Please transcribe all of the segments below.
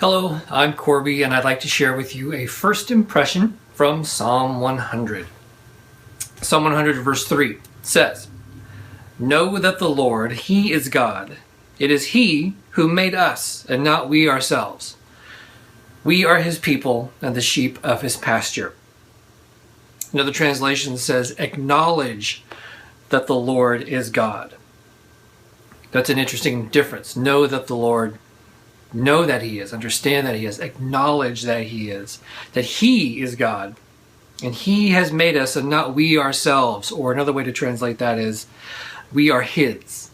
Hello, I'm Corby, and I'd like to share with you a first impression from Psalm 100. Psalm 100 verse 3 says, "Know that the Lord, He is God. It is He who made us, and not we ourselves. We are His people and the sheep of His pasture." Another translation says, "Acknowledge that the Lord is God." That's an interesting difference. Know that the Lord, know that He is, understand that He is, acknowledge that He is, that He is God, and He has made us and not we ourselves. Or another way to translate that is, we are His.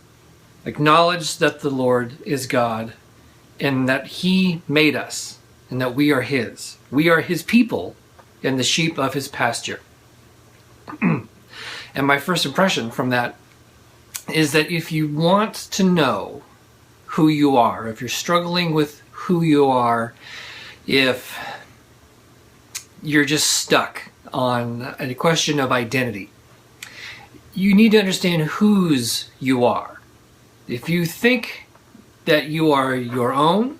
Acknowledge that the Lord is God and that He made us and that we are His. We are His people and the sheep of His pasture. And my first impression from that is that if you want to know who you are, if you're struggling with who you are, if you're just stuck on a question of identity, you need to understand whose you are. If you think that you are your own,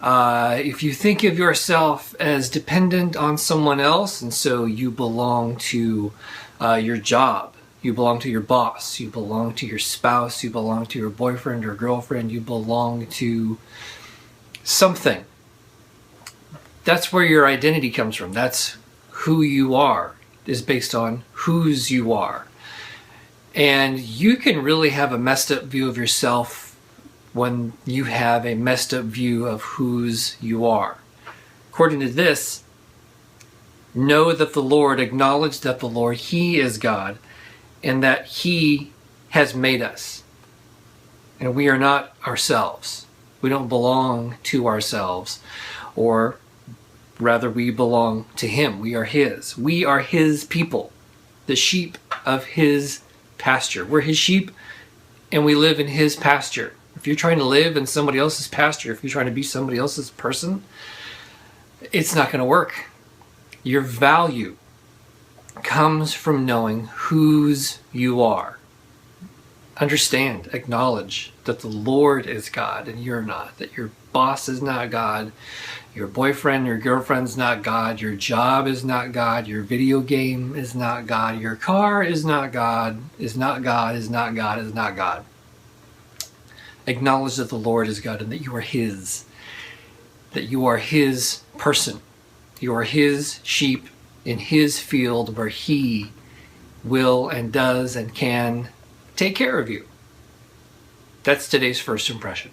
if you think of yourself as dependent on someone else, and so you belong to your job, you belong to your boss, you belong to your spouse, you belong to your boyfriend or girlfriend, you belong to something. That's where your identity comes from. That's who you are, is based on whose you are. And you can really have a messed up view of yourself when you have a messed up view of whose you are. According to this, know that the Lord, acknowledge that the Lord, He is God, and that He has made us. And we are not ourselves. We don't belong to ourselves, or rather we belong to Him. We are His. We are His people, the sheep of His pasture. We're His sheep and we live in His pasture. If you're trying to live in somebody else's pasture, if you're trying to be somebody else's person, it's not going to work. Your value comes from knowing whose you are. Understand, acknowledge that the Lord is God and you're not, that your boss is not God, your boyfriend, your girlfriend's not God, your job is not God, your video game is not God, your car is not God, is not God, is not God, is not God. Acknowledge that the Lord is God and that you are His, that you are His person, you are His sheep in His field where He will and does and can take care of you. That's today's first impression.